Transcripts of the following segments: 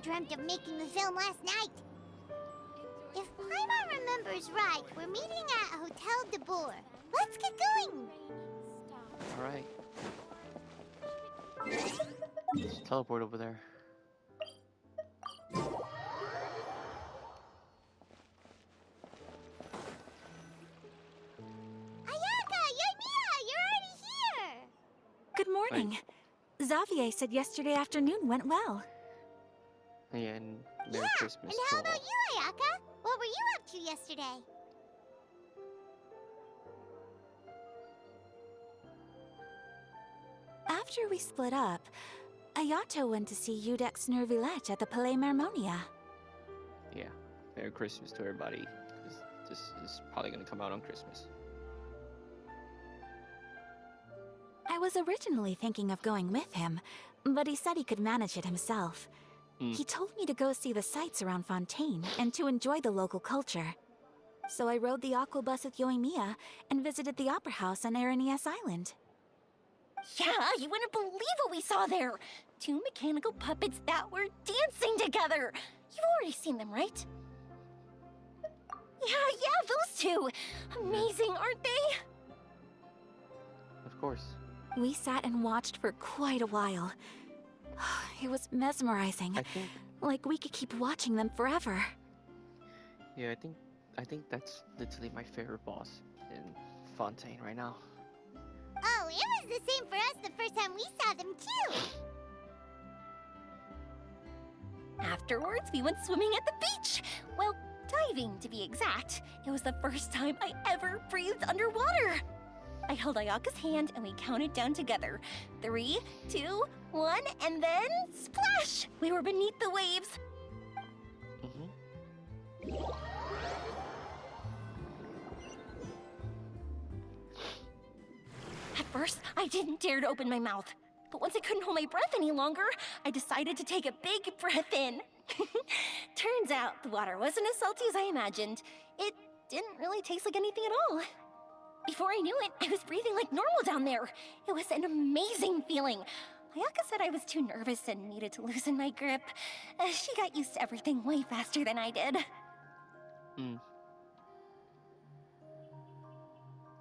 dreamt of making the film last night. If Paimon remembers right, we're meeting at Hotel de Boer. Let's get going! Alright. Just teleport over there. Ayaka! Yoimiya! You're already here! Good morning. Xavier said yesterday afternoon went well. And Merry Christmas and to how all. about you, Ayaka? What were you up to yesterday? After we split up, Ayato went to see Udex Nervillette at the Palais Mermonia. Yeah. Merry Christmas to everybody. This is probably gonna come out on Christmas. I was originally thinking of going with him, but he said he could manage it himself. He told me to go see the sights around Fontaine and to enjoy the local culture. So I rode the aqua bus with Yoimiya and visited the opera house on Aranias Island. Yeah, you wouldn't believe what we saw there! 2 mechanical puppets that were dancing together! You've already seen them, right? Yeah, those two! Amazing, aren't they? Of course. We sat and watched for quite a while. It was mesmerizing. I think Like we could keep watching them forever. yeah, I think that's literally my favorite boss in Fontaine right now. Oh, it was the same for us the first time we saw them, too! Afterwards, we went swimming at the beach! Well, diving, to be exact. It was the first time I ever breathed underwater! I held Ayaka's hand and we counted down together. 3, 2, 1, and then splash! We were beneath the waves. At first, I didn't dare to open my mouth. But once I couldn't hold my breath any longer, I decided to take a big breath in. Turns out the water wasn't as salty as I imagined. It didn't really taste like anything at all. Before I knew it, I was breathing like normal down there. It was an amazing feeling. Ayaka said I was too nervous and needed to loosen my grip. She got used to everything way faster than I did.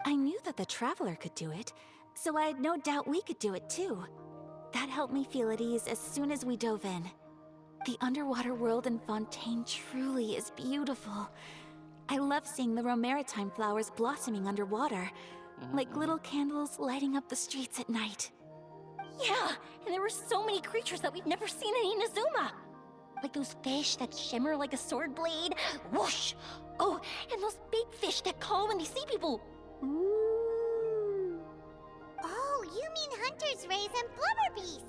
I knew that the Traveler could do it, so I had no doubt we could do it too. That helped me feel at ease as soon as we dove in. The underwater world in Fontaine truly is beautiful. I love seeing the Romaritime flowers blossoming underwater, like little candles lighting up the streets at night. Yeah, and there were so many creatures that we've never seen in Inazuma. Like those fish that shimmer like a sword blade. Whoosh! Oh, and those big fish that call when they see people. Ooh. Oh, you mean Hunter's Rays and Blubber Beasts!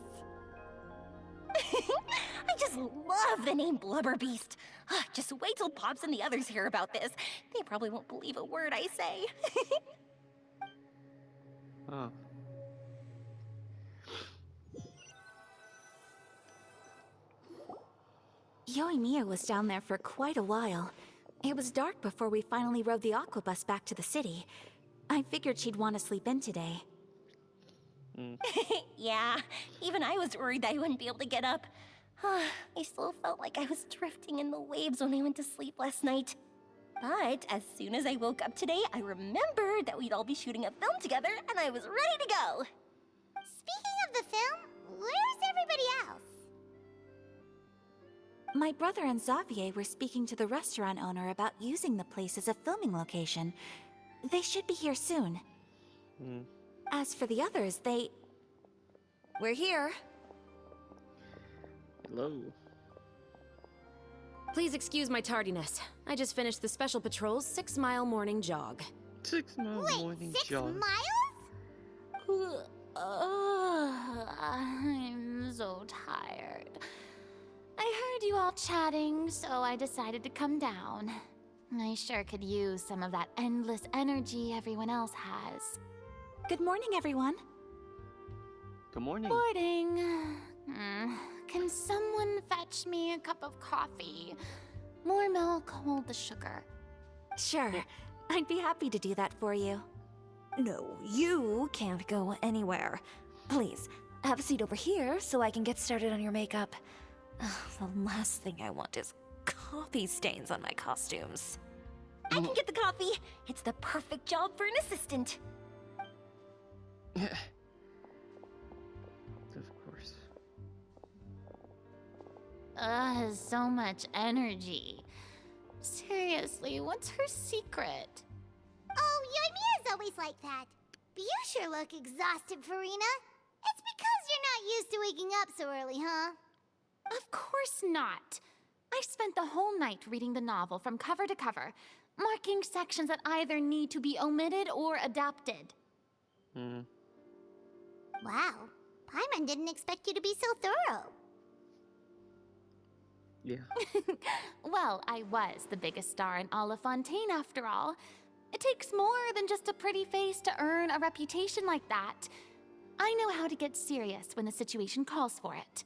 I just love the name Blubber Beast. Just wait till Pops and the others hear about this. They probably won't believe a word I say. Oh. Yoimiya was down there for quite a while. It was dark before we finally rode the aqua bus back to the city. I figured she'd want to sleep in today. Yeah, even I was worried that I wouldn't be able to get up. I still felt like I was drifting in the waves when I went to sleep last night. But as soon as I woke up today, I remembered that we'd all be shooting a film together, and I was ready to go. Speaking of the film, where's everybody else? My brother and Xavier were speaking to the restaurant owner about using the place as a filming location. They should be here soon. As for the others, we're here. Hello. Please excuse my tardiness. I just finished the Special Patrol's 6-mile morning jog. 6 mile Wait, morning 6 jog. miles? I'm so tired. I heard you all chatting, so I decided to come down. I sure could use some of that endless energy everyone else has. Good morning, everyone. Good morning. Morning. Can someone fetch me a cup of coffee? More milk, hold the sugar. Sure, I'd be happy to do that for you. No, you can't go anywhere. Please, have a seat over here so I can get started on your makeup. The last thing I want is coffee stains on my costumes. I can get the coffee. It's the perfect job for an assistant. Of course. So much energy. Seriously, what's her secret? Oh, Yoimiya's always like that. But you sure look exhausted, Farina. It's because you're not used to waking up so early, huh? Of course not. I spent the whole night reading the novel from cover to cover, marking sections that either need to be omitted or adapted. Hmm. Wow. Paimon didn't expect you to be so thorough. Yeah. Well, I was the biggest star in all of Fontaine after all. It takes more than just a pretty face to earn a reputation like that. I know how to get serious when the situation calls for it.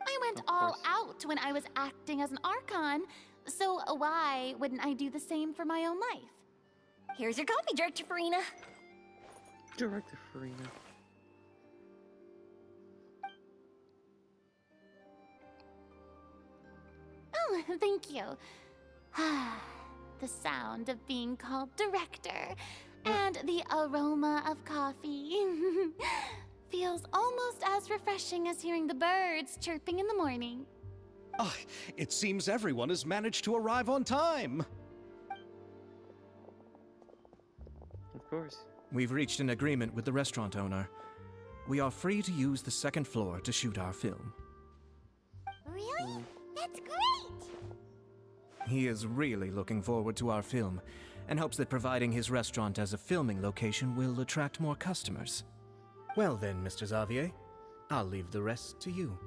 I went Of all course. out when I was acting as an Archon, so why wouldn't I do the same for my own life? Here's your coffee, Director Farina. Director Farina. Oh, thank you. The sound of being called director and the aroma of coffee feels almost as refreshing as hearing the birds chirping in the morning. Ah, it seems everyone has managed to arrive on time. Of course. We've reached an agreement with the restaurant owner. We are free to use the second floor to shoot our film. Really? That's great! He is really looking forward to our film and hopes that providing his restaurant as a filming location will attract more customers. Well then, Mr. Xavier, I'll leave the rest to you.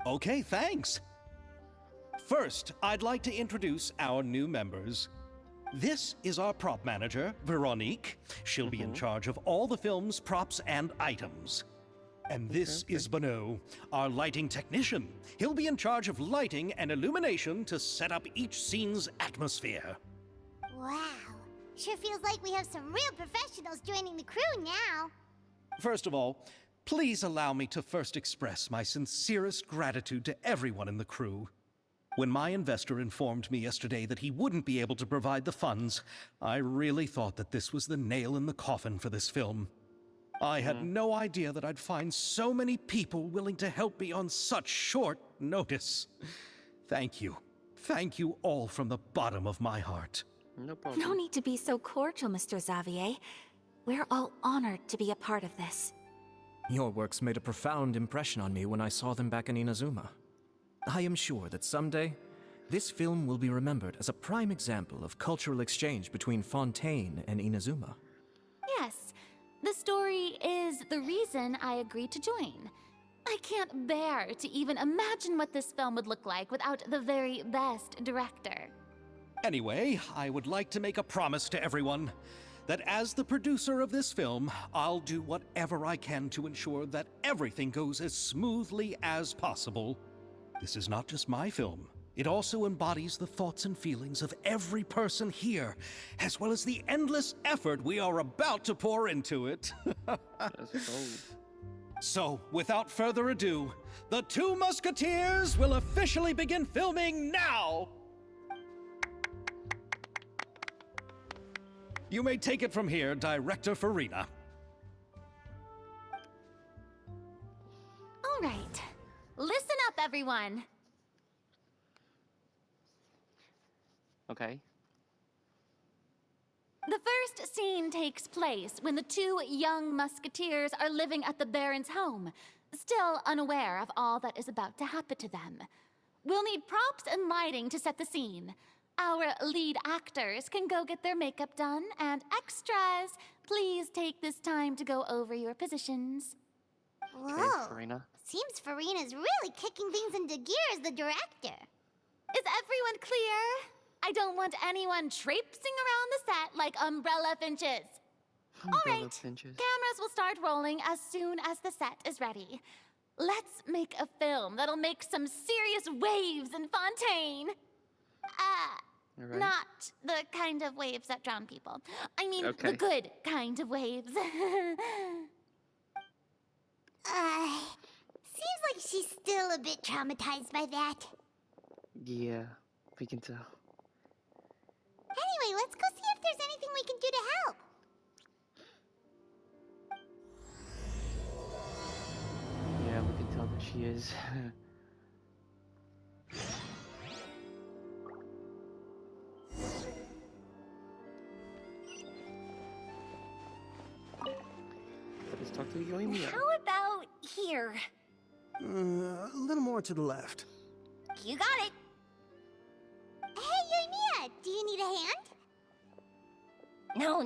Okay, thanks. First, I'd like to introduce our new members. This is our prop manager, Veronique. She'll be in charge of all the film's props and items. And this is Bonneau, our lighting technician. He'll be in charge of lighting and illumination to set up each scene's atmosphere. Wow. Sure feels like we have some real professionals joining the crew now. First of all, please allow me to first express my sincerest gratitude to everyone in the crew. When my investor informed me yesterday that he wouldn't be able to provide the funds, I really thought that this was the nail in the coffin for this film. I had no idea that I'd find so many people willing to help me on such short notice. Thank you. Thank you all from the bottom of my heart. No problem. No need to be so cordial, Mr. Xavier. We're all honored to be a part of this. Your works made a profound impression on me when I saw them back in Inazuma. I am sure that someday, this film will be remembered as a prime example of cultural exchange between Fontaine and Inazuma. Yes, the story is the reason I agreed to join. I can't bear to even imagine what this film would look like without the very best director. Anyway, I would like to make a promise to everyone that as the producer of this film, I'll do whatever I can to ensure that everything goes as smoothly as possible. This is not just my film. It also embodies the thoughts and feelings of every person here, as well as the endless effort we are about to pour into it. Let's go. So, without further ado, the Two Musketeers will officially begin filming now! You may take it from here, Director Farina. All right, listen up, everyone. Okay. The first scene takes place when the two young musketeers are living at the Baron's home, still unaware of all that is about to happen to them. We'll need props and lighting to set the scene. Our lead actors can go get their makeup done, and extras, please take this time to go over your positions. Okay, Whoa. Farina. Seems Farina's really kicking things into gear as the director. Is everyone clear? I don't want anyone traipsing around the set like umbrella finches. All Umbrella right, pinches. cameras will start rolling as soon as the set is ready. Let's make a film that'll make some serious waves in Fontaine. Alright. Not the kind of waves that drown people. I mean, Okay. the good kind of waves. Seems like she's still a bit traumatized by that. Yeah, we can tell. Anyway, let's go see if there's anything we can do to help. Yeah, we can tell that she is. Let's talk to Yoimiya. How about here? A little more to the left. You got it. Hey, Yoimiya, do you need a hand?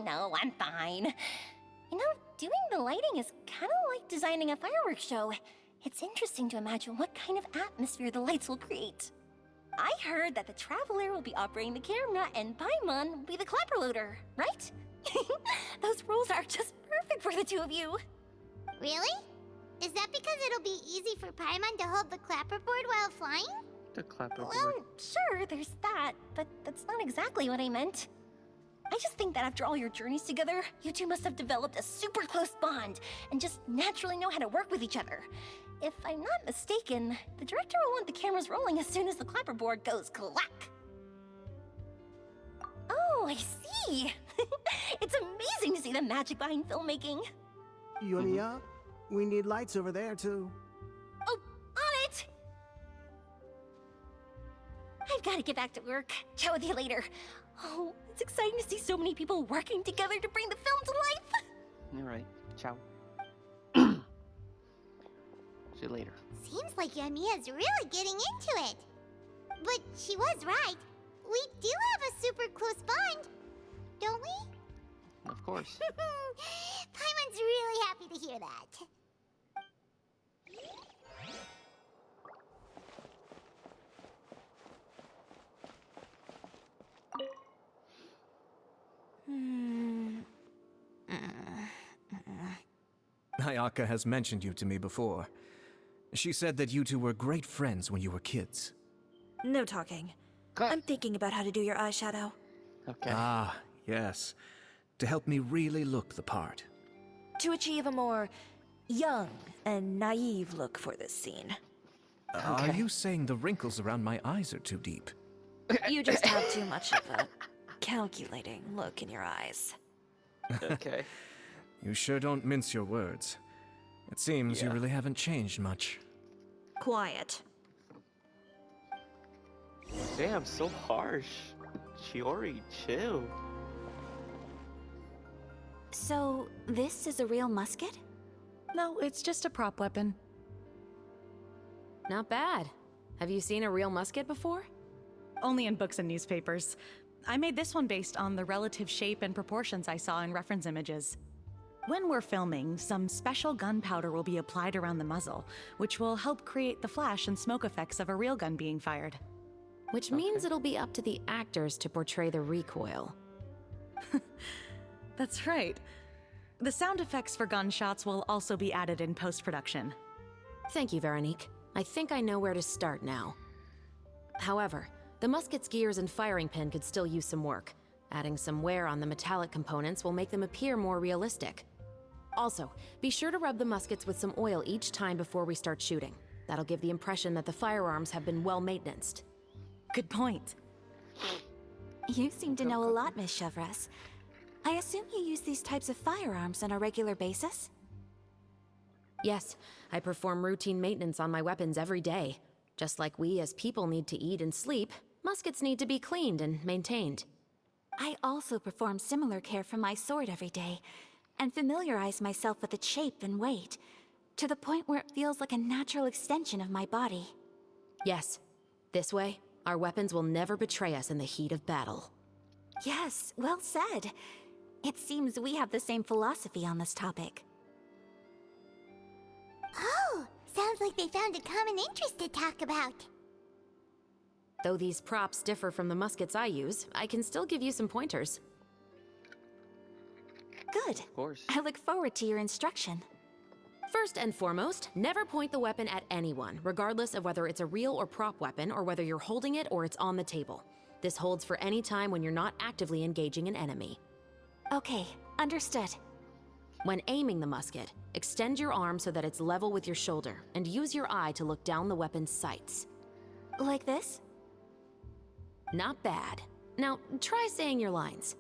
No, I'm fine. You know, doing the lighting is kind of like designing a fireworks show. It's interesting to imagine what kind of atmosphere the lights will create. I heard that the Traveler will be operating the camera and Paimon will be the clapper loader, right? Those roles are just perfect for the two of you. Really? Is that because it'll be easy for Paimon to hold the clapperboard while flying? The clapper board. Well, sure, there's that, but that's not exactly what I meant. I just think that after all your journeys together, you two must have developed a super close bond and just naturally know how to work with each other. If I'm not mistaken, the director will want the cameras rolling as soon as the clapperboard goes clack. Oh, I see. It's amazing to see the magic behind filmmaking. Yoimiya, we need lights over there, too. Oh, on it! I've got to get back to work. Chat with you later. Oh, it's exciting to see so many people working together to bring the film to life. You're right. Ciao. See you later. Seems like Yoimiya's really getting into it. But she was right. We do have a super close bond, don't we? Of course. Paimon's really happy to hear that. Ayaka has mentioned you to me before. She said that you two were great friends when you were kids. No talking. Cut. I'm thinking about how to do your eyeshadow. Okay. Ah, yes. To help me really look the part. To achieve a more young and naive look for this scene. Are you saying the wrinkles around my eyes are too deep? You just have too much of a calculating look in your eyes. Okay. You sure don't mince your words. It seems you Yeah. really haven't changed much. Quiet. Damn, so harsh. Chiori, chill. So, this is a real musket? No, it's just a prop weapon. Not bad. Have you seen a real musket before? Only in books and newspapers. I made this one based on the relative shape and proportions I saw in reference images. When we're filming, some special gunpowder will be applied around the muzzle, which will help create the flash and smoke effects of a real gun being fired. Which means it'll be up to the actors to portray the recoil. That's right. The sound effects for gunshots will also be added in post-production. Thank you, Veronique. I think I know where to start now. However, the musket's gears and firing pin could still use some work. Adding some wear on the metallic components will make them appear more realistic. Also, be sure to rub the muskets with some oil each time before we start shooting. That'll give the impression that the firearms have been well maintained. Good point. You seem to know a lot, Miss Chevres. I assume you use these types of firearms on a regular basis? Yes, I perform routine maintenance on my weapons every day. Just like we as people need to eat and sleep, muskets need to be cleaned and maintained. I also perform similar care for my sword every day, and familiarize myself with its shape and weight, to the point where it feels like a natural extension of my body. Yes, this way, our weapons will never betray us in the heat of battle. Yes, well said. It seems we have the same philosophy on this topic. Oh, sounds like they found a common interest to talk about. Though these props differ from the muskets I use, I can still give you some pointers. Good. Of course. I look forward to your instruction. First and foremost, never point the weapon at anyone, regardless of whether it's a real or prop weapon, or whether you're holding it or it's on the table. This holds for any time when you're not actively engaging an enemy. Okay, understood. When aiming the musket, extend your arm so that it's level with your shoulder, and use your eye to look down the weapon's sights. Like this? Not bad. Now, try saying your lines.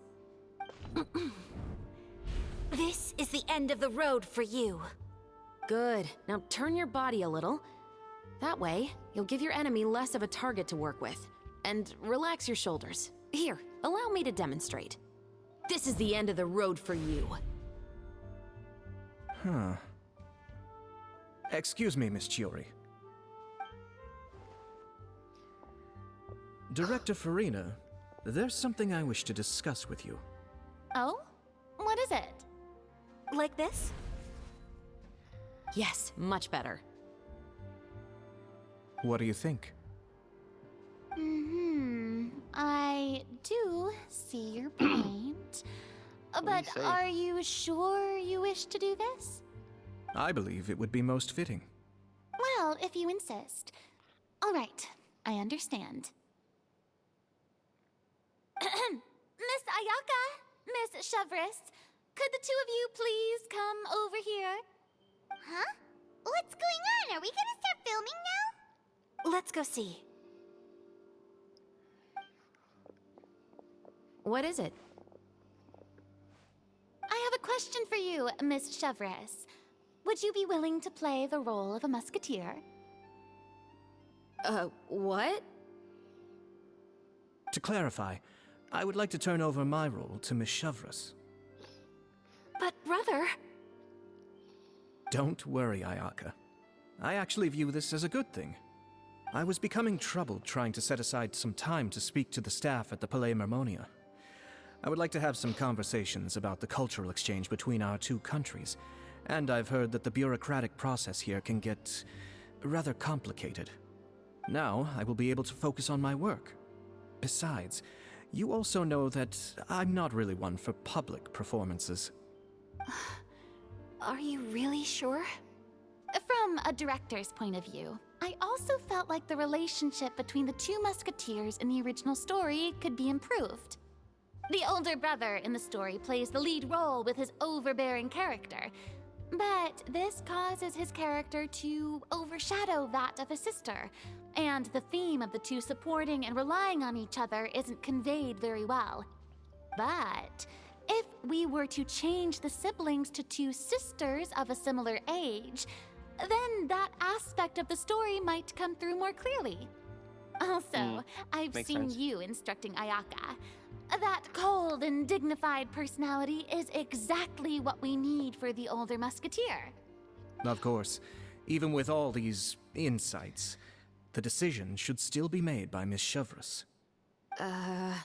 This is the end of the road for you. Good. Now turn your body a little. That way, you'll give your enemy less of a target to work with. And relax your shoulders. Here, allow me to demonstrate. This is the end of the road for you. Huh. Excuse me, Miss Chiori. Director Farina, there's something I wish to discuss with you. Oh? What is it? Like this? Yes, much better. What do you think? I do see your point. But say? are you sure you wish to do this? I believe it would be most fitting. Well, if you insist. All right, I understand. Miss Ayaka, Miss Chevres, could the two of you please come over here? Huh? What's going on? Are we gonna start filming now? Let's go see. What is it? I have a question for you, Miss Chevres. Would you be willing to play the role of a musketeer? What? To clarify, I would like to turn over my role to Miss Chevres. But brother... Don't worry, Ayaka. I actually view this as a good thing. I was becoming troubled trying to set aside some time to speak to the staff at the Palais Mermonia. I would like to have some conversations about the cultural exchange between our two countries, and I've heard that the bureaucratic process here can get rather complicated. Now, I will be able to focus on my work. Besides, you also know that I'm not really one for public performances. Are you really sure? From a director's point of view, I also felt like the relationship between the two musketeers in the original story could be improved. The older brother in the story plays the lead role with his overbearing character, but this causes his character to overshadow that of his sister, and the theme of the two supporting and relying on each other isn't conveyed very well. But if we were to change the siblings to two sisters of a similar age, then that aspect of the story might come through more clearly. Also, I've Makes seen sense. you instructing Ayaka. That cold and dignified personality is exactly what we need for the older musketeer. Of course, even with all these insights, the decision should still be made by Miss Chevres. Chevres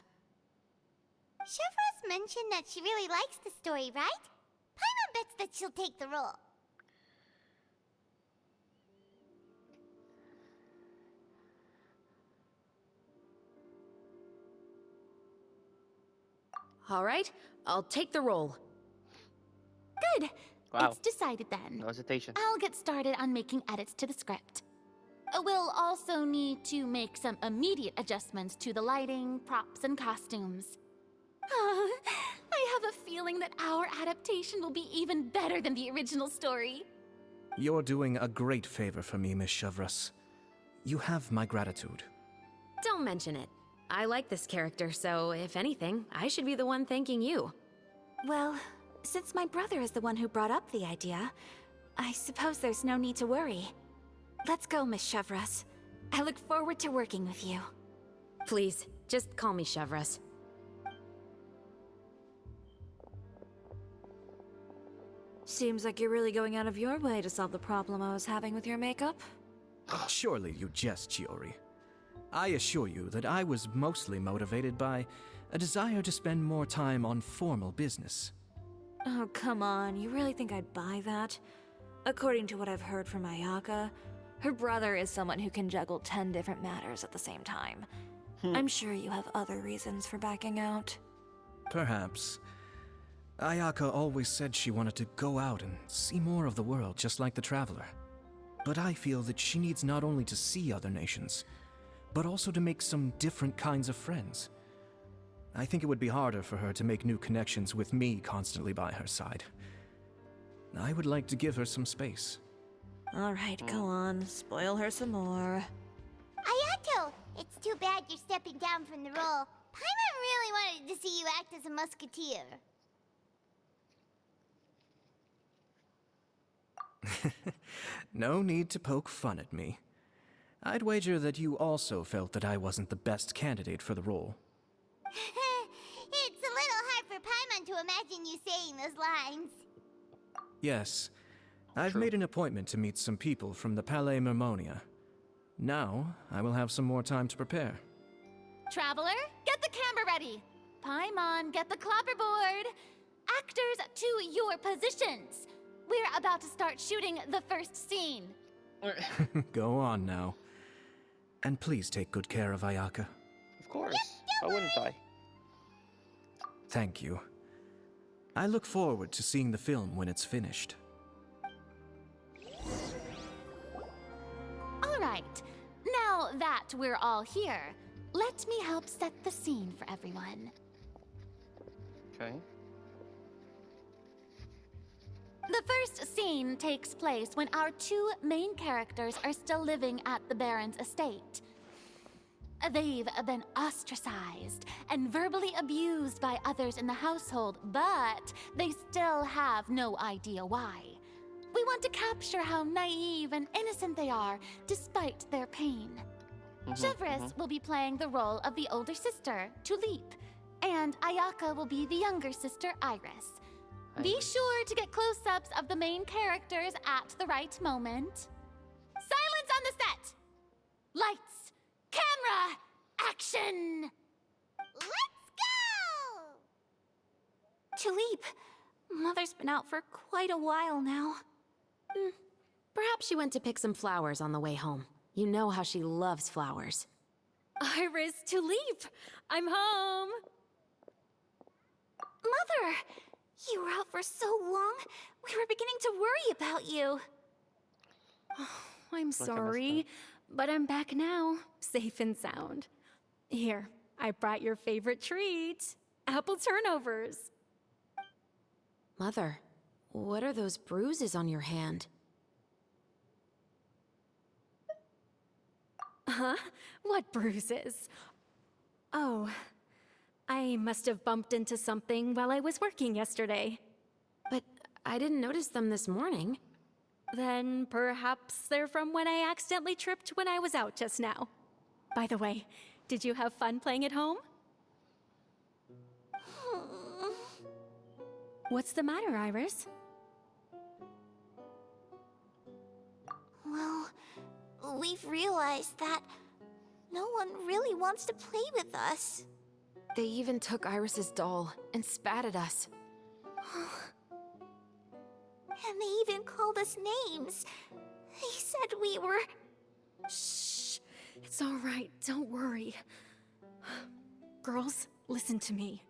mentioned that she really likes the story, right? Paimon bets that she'll take the role. All right, I'll take the role. Good. Wow. It's decided then. No hesitation. I'll get started on making edits to the script. We'll also need to make some immediate adjustments to the lighting, props, and costumes. I have a feeling that our adaptation will be even better than the original story. You're doing a great favor for me, Miss Chevres. You have my gratitude. Don't mention it. I like this character, so if anything, I should be the one thanking you. Well, since my brother is the one who brought up the idea, I suppose there's no need to worry. Let's go, Miss Chevres. I look forward to working with you. Please, just call me Chevres. Seems like you're really going out of your way to solve the problem I was having with your makeup. Surely you jest, Chiori. I assure you that I was mostly motivated by a desire to spend more time on formal business. Oh, come on. You really think I'd buy that? According to what I've heard from Ayaka, her brother is someone who can juggle 10 different matters at the same time. I'm sure you have other reasons for backing out. Perhaps. Ayaka always said she wanted to go out and see more of the world, just like the Traveler. But I feel that she needs not only to see other nations, but also to make some different kinds of friends. I think it would be harder for her to make new connections with me constantly by her side. I would like to give her some space. All right, go on. Spoil her some more. Ayato, it's too bad you're stepping down from the role. Paimon really wanted to see you act as a musketeer. No need to poke fun at me. I'd wager that you also felt that I wasn't the best candidate for the role. It's a little hard for Paimon to imagine you saying those lines. Yes, I've True. made an appointment to meet some people from the Palais Mermonia. Now, I will have some more time to prepare. Traveler, get the camera ready. Paimon, get the clapperboard. Actors, to your positions. We're about to start shooting the first scene. Go on now. And please take good care of Ayaka. Of course. Why wouldn't I? Thank you. I look forward to seeing the film when it's finished. All right. Now that we're all here, let me help set the scene for everyone. Okay. The first scene takes place when our two main characters are still living at the Baron's estate. They've been ostracized and verbally abused by others in the household, but they still have no idea why. We want to capture how naive and innocent they are despite their pain. Chevres will be playing the role of the older sister, Tulip, and Ayaka will be the younger sister, Iris. Be sure to get close-ups of the main characters at the right moment. Silence on the set! Lights, camera, action! Let's go! Tulip, Mother's been out for quite a while now. Perhaps she went to pick some flowers on the way home. You know how she loves flowers. Iris, Tulip! I'm home! Mother! You were out for so long, we were beginning to worry about you. I'm Like I messed sorry, but I'm back now, safe and sound. Here, I brought your favorite treat, apple turnovers. Mother, what are those bruises on your hand? Huh? What bruises? Oh, I must have bumped into something while I was working yesterday. But I didn't notice them this morning. Then perhaps they're from when I accidentally tripped when I was out just now. By the way, did you have fun playing at home? What's the matter, Iris? Well, we've realized that no one really wants to play with us. They even took Iris's doll and spat at us. And they even called us names. They said we were... Shh. It's all right. Don't worry. Girls, listen to me.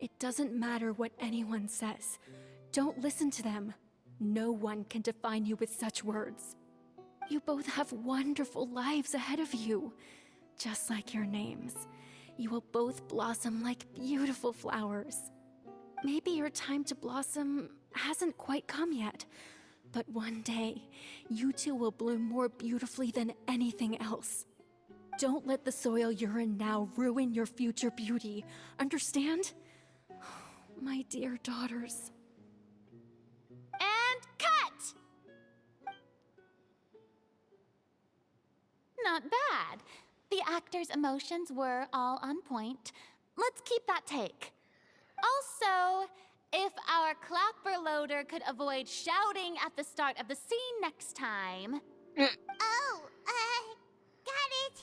It doesn't matter what anyone says. Don't listen to them. No one can define you with such words. You both have wonderful lives ahead of you. Just like your names. You will both blossom like beautiful flowers. Maybe your time to blossom hasn't quite come yet, but one day, you two will bloom more beautifully than anything else. Don't let the soil you're in now ruin your future beauty. Understand? My dear daughters. And cut! Not bad. The actors' emotions were all on point. Let's keep that take. Also, if our clapper loader could avoid shouting at the start of the scene next time. Oh, got it.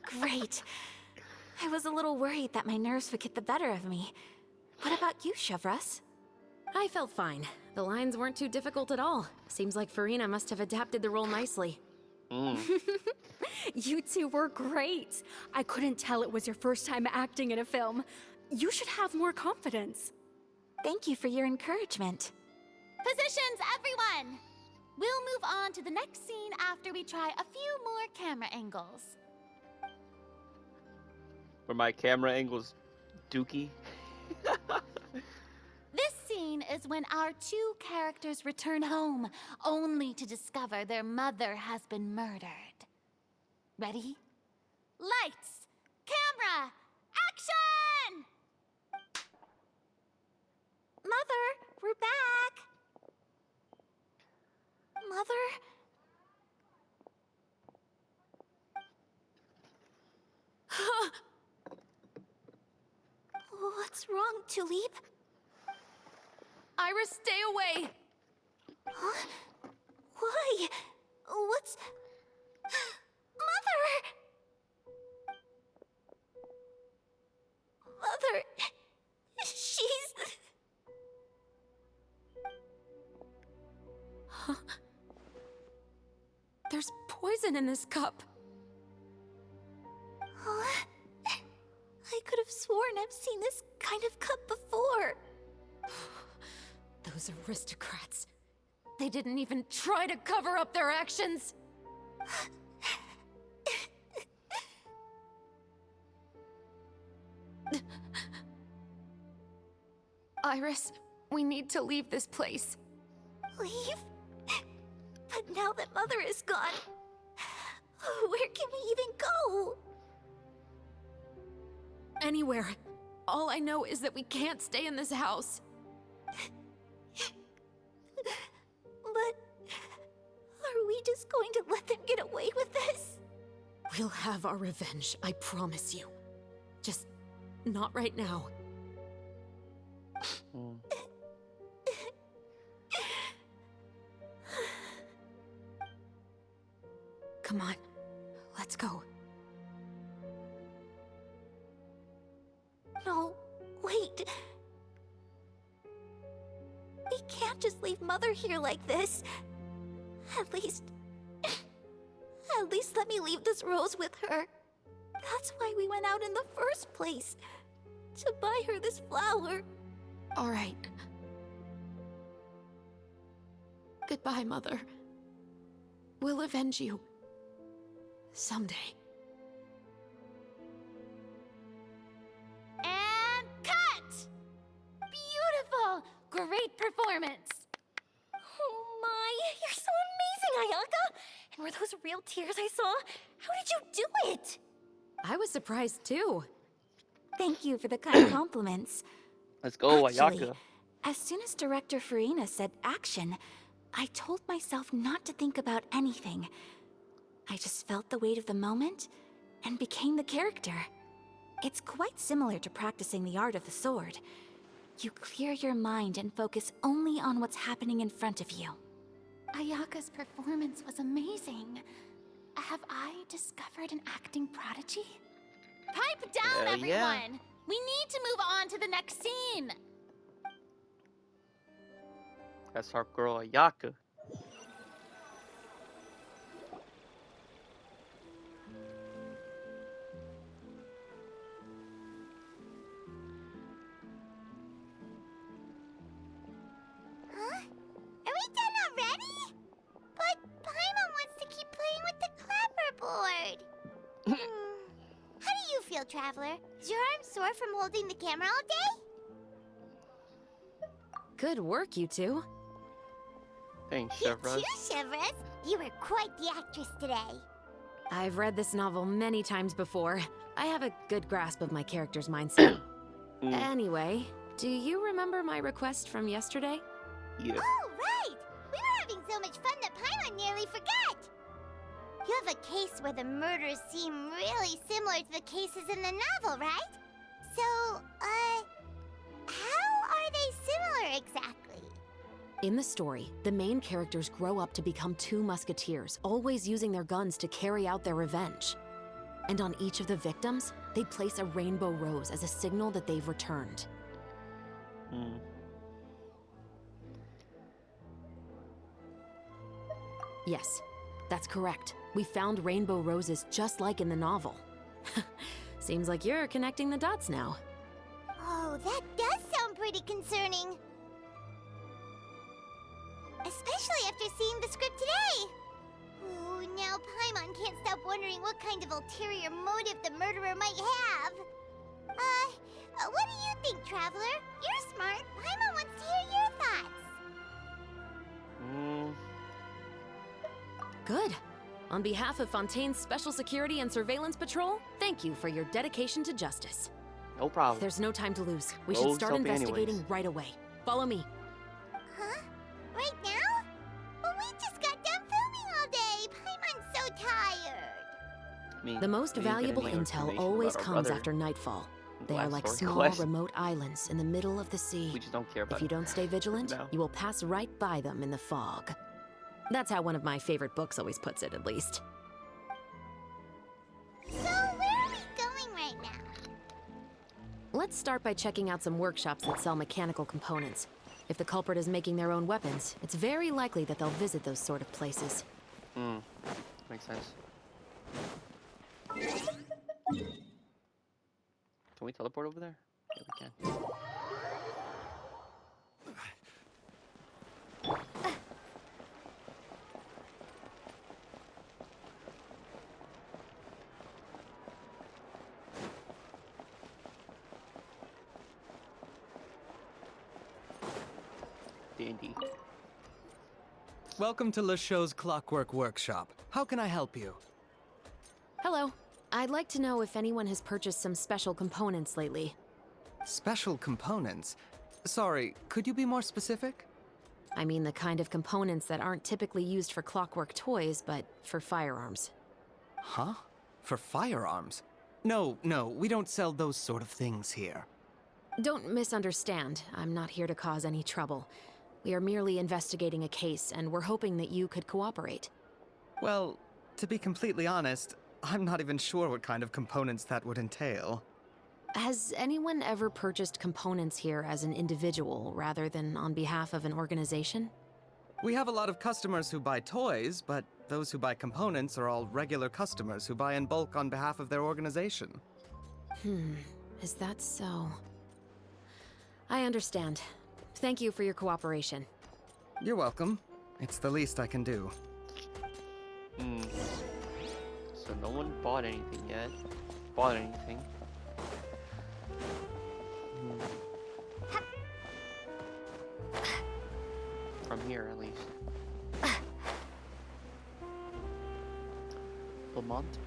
Great. I was a little worried that my nerves would get the better of me. What about you, Chevres? I felt fine. The lines weren't too difficult at all. Seems like Farina must have adapted the role nicely. You two were great. I couldn't tell it was your first time acting in a film. You should have more confidence. Thank you for your encouragement. Positions, everyone! We'll move on to the next scene after we try a few more camera angles. Were my camera angles Dookie. This scene is when our two characters return home, only to discover their mother has been murdered. Ready? Lights! Camera! Action! Mother, we're back! Mother? What's wrong, Tulip? Iris, stay away! Huh? Why? What's... Mother! Mother... She's... Huh? There's poison in this cup. Huh? I could have sworn I've seen this kind of cup before. Those aristocrats. They didn't even try to cover up their actions. Iris, we need to leave this place. Leave? But now that Mother is gone, where can we even go? Anywhere. All I know is that we can't stay in this house. But are we just going to let them get away with this? We'll have our revenge, I promise you. Just not right now. Come on, let's go. No, wait. We can't just leave Mother here like this. At least let me leave this rose with her. That's why we went out in the first place. To buy her this flower. All right. Goodbye, Mother. We'll avenge you. Someday. And cut! Beautiful! Great performance! Oh my, you're so amazing, Ayaka! And were those real tears I saw? How did you do it? I was surprised too. Thank you for the kind compliments. Let's go, Actually, Ayaka. as soon as Director Farina said action, I told myself not to think about anything. I just felt the weight of the moment and became the character. It's quite similar to practicing the art of the sword. You clear your mind and focus only on what's happening in front of you. Ayaka's performance was amazing. Have I discovered an acting prodigy? Pipe down, everyone! Yeah. We need to move on to the next scene! That's our girl Ayaka. Huh? Are we done already? But Paimon wants to keep playing with the clapperboard. How do you feel, Traveler? Is your arm sore from holding the camera all day? Good work, you two. Thanks, You Chevron. too, Chevres. You were quite the actress today. I've read this novel many times before. I have a good grasp of my character's mindset. Anyway, do you remember my request from yesterday? Yeah. Oh, right! We were having so much fun that Paimon nearly forgot. You have a case where the murders seem really similar to the cases in the novel, right? So, how are they similar exactly? In the story, the main characters grow up to become two musketeers, always using their guns to carry out their revenge. And on each of the victims, they place a rainbow rose as a signal that they've returned. Yes, that's correct. We found rainbow roses just like in the novel. Seems like you're connecting the dots now. Oh, that does sound pretty concerning. Especially after seeing the script today. Ooh, now Paimon can't stop wondering what kind of ulterior motive the murderer might have. what do you think, Traveler? You're smart. Paimon wants to hear your thoughts. Good. On behalf of Fontaine's Special Security and Surveillance Patrol, thank you for your dedication to justice. No problem. There's no time to lose. We Go should start selfie investigating anyways. right away. Follow me. Huh? Right now? But we just got done filming all day. Paimon's so tired. I mean, The most we didn't get valuable any intel information always about our comes brother. after nightfall. They are Last like story small, quest. remote islands in the middle of the sea. We just don't care about If you it. don't stay vigilant, No. you will pass right by them in the fog. That's how one of my favorite books always puts it, at least. So, where are we going right now? Let's start by checking out some workshops that sell mechanical components. If the culprit is making their own weapons, it's very likely that they'll visit those sort of places. Makes sense. Can we teleport over there? Yeah, we can. D&D. Welcome to LeChaux's Clockwork Workshop. How can I help you? Hello. I'd like to know if anyone has purchased some special components lately. Special components? Sorry, could you be more specific? I mean the kind of components that aren't typically used for clockwork toys, but for firearms. Huh? For firearms? No, we don't sell those sort of things here. Don't misunderstand. I'm not here to cause any trouble. We are merely investigating a case, and we're hoping that you could cooperate. Well, to be completely honest, I'm not even sure what kind of components that would entail. Has anyone ever purchased components here as an individual rather than on behalf of an organization? We have a lot of customers who buy toys, but those who buy components are all regular customers who buy in bulk on behalf of their organization. Is that so? I understand. Thank you for your cooperation. You're welcome. It's the least I can do. So no one bought anything yet. Bought anything. From here, at least. Lamont?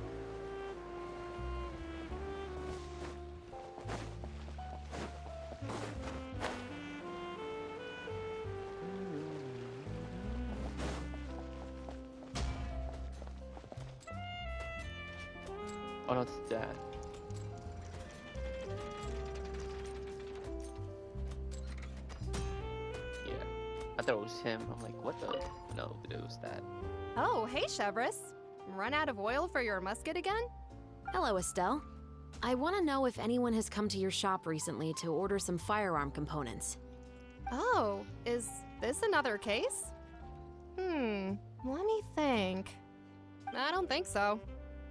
Oh no, it's Dad. Yeah, I thought it was him. I'm like, what the? No, it was that. Oh, hey, Chevris. Run out of oil for your musket again? Hello, Estelle. I want to know if anyone has come to your shop recently to order some firearm components. Oh, is this another case? Let me think. I don't think so.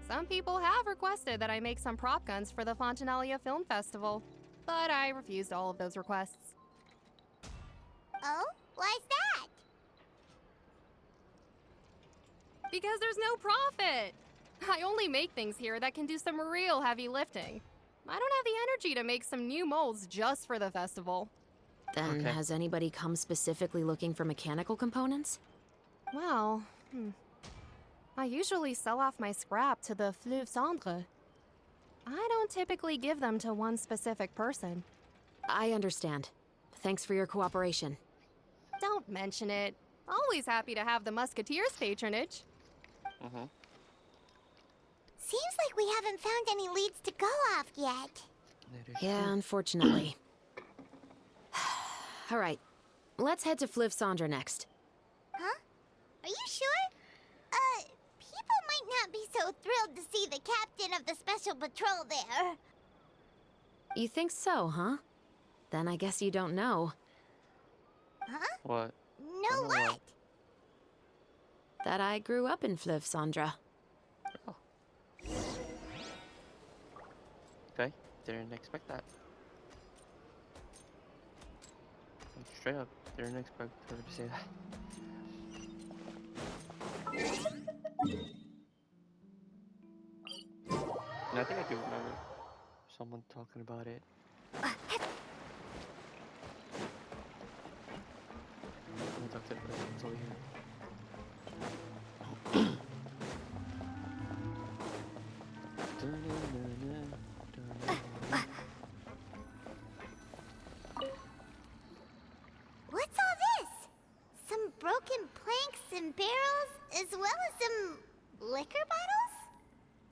Some people have requested that I make some prop guns for the Fontanalia Film Festival, but I refused all of those requests. Oh? Why's that? Because there's no profit! I only make things here that can do some real heavy lifting. I don't have the energy to make some new molds just for the festival. Then Okay. has anybody come specifically looking for mechanical components? Well, I usually sell off my scrap to the Fleuve Cendre. I don't typically give them to one specific person. I understand. Thanks for your cooperation. Don't mention it. Always happy to have the Musketeers' patronage. Seems like we haven't found any leads to go off yet. Yeah, unfortunately. All right, let's head to Fleuve Cendre next. Huh? Are you sure? People might not be so thrilled to see the captain of the special patrol there. You think so, huh? Then I guess you don't know Huh? What? No, Don't know what? what. that I grew up in Fleuve Cendre. Okay, didn't expect that. Like, straight up, didn't expect her to say that. And I think I do remember someone talking about it. Let me talk to the it's over here. What's all this? Some broken planks and barrels, as well as some liquor bottles?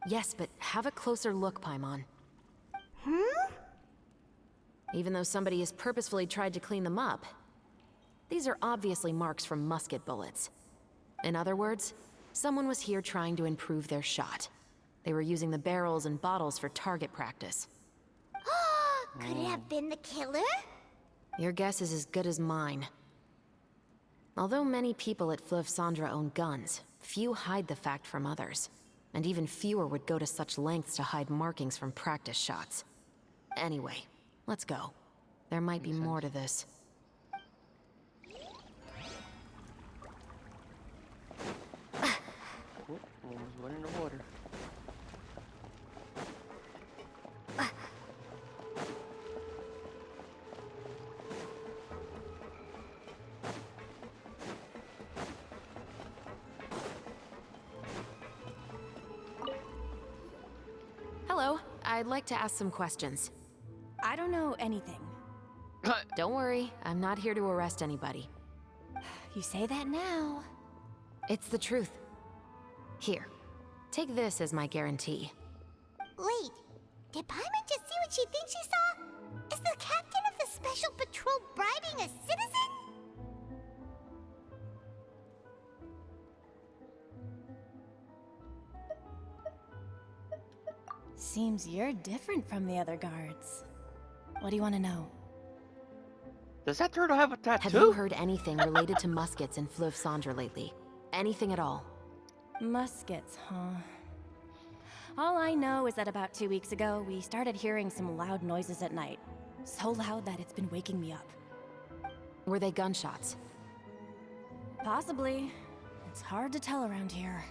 Yes, but have a closer look, Paimon. Even though somebody has purposefully tried to clean them up, these are obviously marks from musket bullets. In other words, someone was here trying to improve their shot. They were using the barrels and bottles for target practice. Could it have been the killer? Your guess is as good as mine. Although many people at Fleuve Cendres own guns, few hide the fact from others. And even fewer would go to such lengths to hide markings from practice shots. Anyway, let's go. There might be more to this. Oh, almost went in the water. Hello, I'd like to ask some questions. I don't know anything. Don't worry, I'm not here to arrest anybody. You say that now. It's the truth. Here, take this as my guarantee. Wait, did Paimon just see what she thinks she saw? Is the captain of the Special Patrol bribing a citizen? Seems you're different from the other guards. What do you want to know? Does that turtle have a tattoo? Have you heard anything related to muskets in Fleuve Cendres lately? Anything at all? Muskets, huh? All I know is that about 2 weeks ago, we started hearing some loud noises at night. So loud that it's been waking me up. Were they gunshots? Possibly. It's hard to tell around here.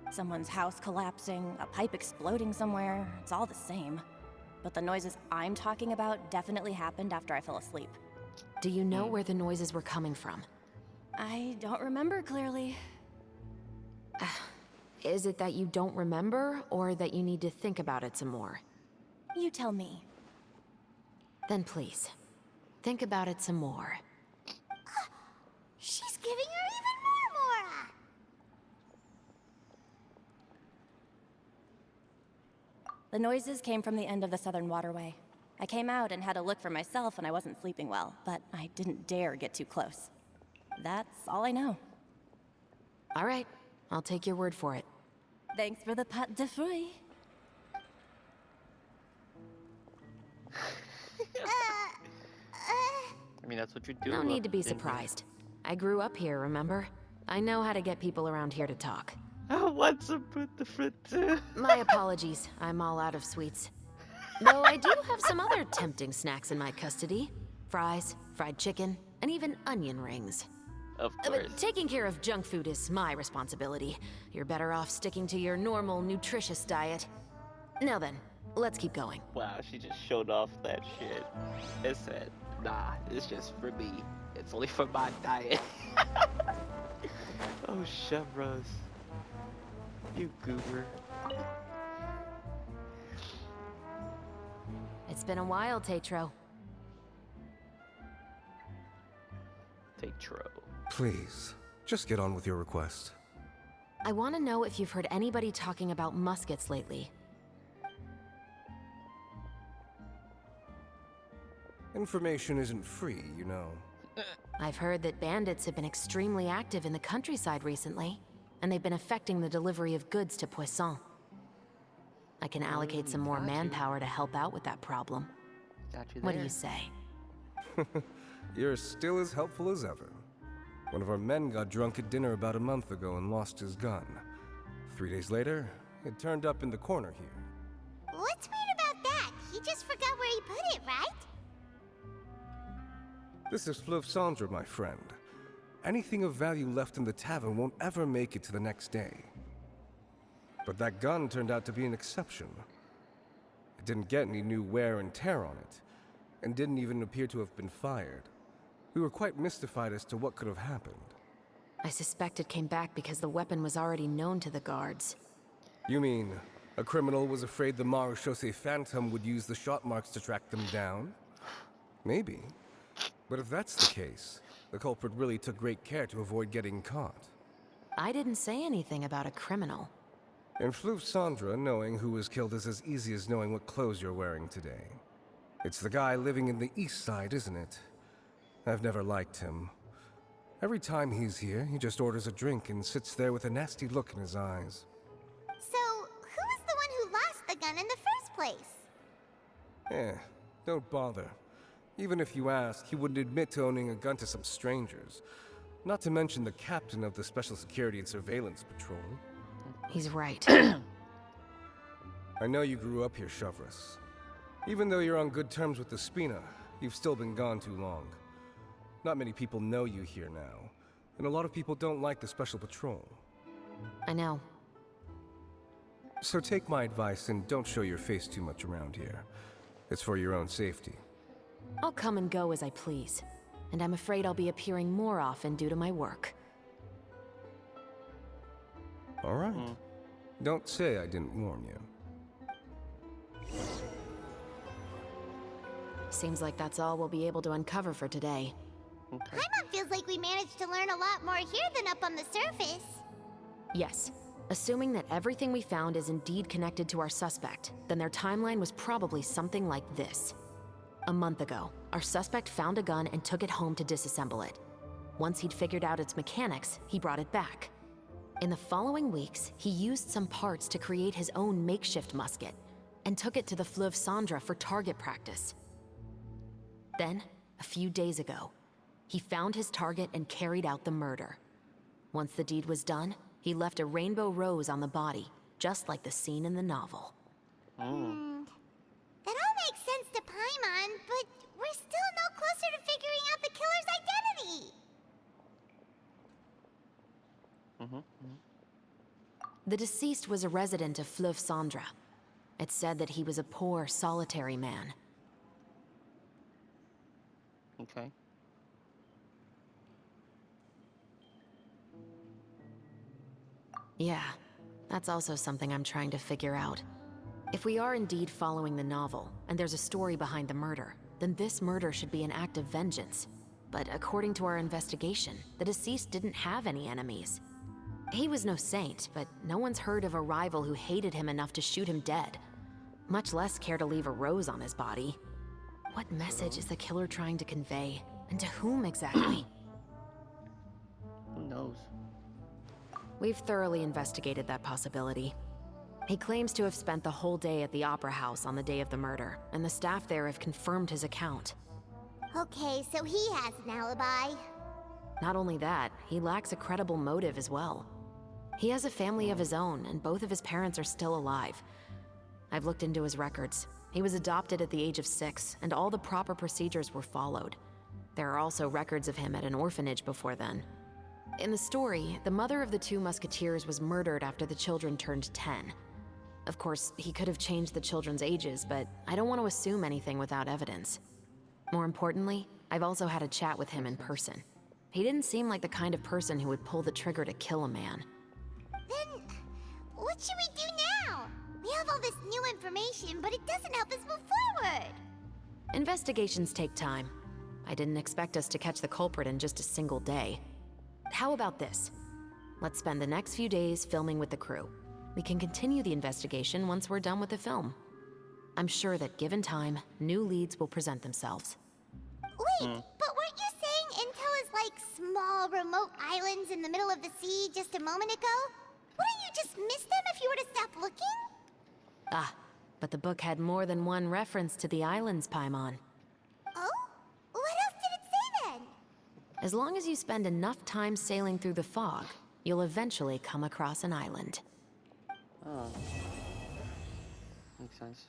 Someone's house collapsing, a pipe exploding somewhere, it's all the same. But the noises I'm talking about definitely happened after I fell asleep. Do you know where the noises were coming from? I don't remember clearly. Is it that you don't remember, or that you need to think about it some more? You tell me. Then please, think about it some more. She's giving her even more Mora! The noises came from the end of the Southern Waterway. I came out and had a look for myself when I wasn't sleeping well, but I didn't dare get too close. That's all I know. All right, I'll take your word for it. Thanks for the pâte de fruits. I mean, that's what you do. No need to be didn't you? surprised. I grew up here, remember? I know how to get people around here to talk. What's up with the fruit? My apologies, I'm all out of sweets. Though I do have some other tempting snacks in my custody. Fries, fried chicken, and even onion rings. Of course. But taking care of junk food is my responsibility. You're better off sticking to your normal, nutritious diet. Now then, let's keep going. Wow, she just showed off that shit. It said, nah, it's just for me. It's only for my diet. Oh, Chevros. You goober. It's been a while, Tetro. Tetro. Please, just get on with your request. I want to know if you've heard anybody talking about muskets lately. Information isn't free, you know. I've heard that bandits have been extremely active in the countryside recently, and they've been affecting the delivery of goods to Poisson. I can allocate some more manpower to help out with that problem. Got you there. What do you say? You're still as helpful as ever. One of our men got drunk at dinner about a month ago and lost his gun. 3 days later, it turned up in the corner here. What's weird about that? He just forgot where he put it, right? This is Fleuve Cendres, my friend. Anything of value left in the tavern won't ever make it to the next day. But that gun turned out to be an exception. It didn't get any new wear and tear on it, and didn't even appear to have been fired. We were quite mystified as to what could have happened. I suspect it came back because the weapon was already known to the guards. You mean, a criminal was afraid the Marechaussee Phantom would use the shot marks to track them down? Maybe. But if that's the case, the culprit really took great care to avoid getting caught. I didn't say anything about a criminal. In Fleuve Sandra, knowing who was killed is as easy as knowing what clothes you're wearing today. It's the guy living in the East Side, isn't it? I've never liked him. Every time he's here, he just orders a drink and sits there with a nasty look in his eyes. So, who was the one who lost the gun in the first place? Don't bother. Even if you ask, he wouldn't admit to owning a gun to some strangers. Not to mention the captain of the Special Security and Surveillance Patrol. He's right. I know you grew up here, Shovris. Even though you're on good terms with the Spina, you've still been gone too long. Not many people know you here now, and a lot of people don't like the Special Patrol. I know. So take my advice and don't show your face too much around here. It's for your own safety. I'll come and go as I please, and I'm afraid I'll be appearing more often due to my work. All right. Don't say I didn't warn you. Seems like that's all we'll be able to uncover for today. Paimon feels like we managed to learn a lot more here than up on the surface. Yes. Assuming that everything we found is indeed connected to our suspect, then their timeline was probably something like this. A month ago, our suspect found a gun and took it home to disassemble it. Once he'd figured out its mechanics, he brought it back. In the following weeks, he used some parts to create his own makeshift musket, and took it to the Fleuve Sandra for target practice. Then, a few days ago, he found his target and carried out the murder. Once the deed was done, he left a rainbow rose on the body, just like the scene in the novel. That all makes sense to Paimon, but we're still no closer to figuring out the killer's identity. The deceased was a resident of Fleuve Sandra. It's said that he was a poor, solitary man. Okay. Yeah, that's also something I'm trying to figure out. If we are indeed following the novel, and there's a story behind the murder, then this murder should be an act of vengeance. But according to our investigation, the deceased didn't have any enemies. He was no saint, but no one's heard of a rival who hated him enough to shoot him dead. Much less care to leave a rose on his body. What message is the killer trying to convey? And to whom exactly? Who knows? We've thoroughly investigated that possibility. He claims to have spent the whole day at the Opera House on the day of the murder, and the staff there have confirmed his account. Okay, so he has an alibi. Not only that, he lacks a credible motive as well. He has a family of his own, and both of his parents are still alive. I've looked into his records. He was adopted at the age of 6, and all the proper procedures were followed. There are also records of him at an orphanage before then. In the story, the mother of the 2 musketeers was murdered after the children turned 10. Of course, he could have changed the children's ages, but I don't want to assume anything without evidence. More importantly, I've also had a chat with him in person. He didn't seem like the kind of person who would pull the trigger to kill a man. Then, what should we do now? We have all this new information, but it doesn't help us move forward. Investigations take time. I didn't expect us to catch the culprit in just a single day. How about this? Let's spend the next few days filming with the crew. We can continue the investigation once we're done with the film. I'm sure that given time, new leads will present themselves. Wait, but weren't you saying Intel is like small, remote islands in the middle of the sea just a moment ago? Wouldn't you just miss them if you were to stop looking? Ah, but the book had more than one reference to the islands, Paimon. Oh? What else did it say then? As long as you spend enough time sailing through the fog, you'll eventually come across an island. Oh. Makes sense.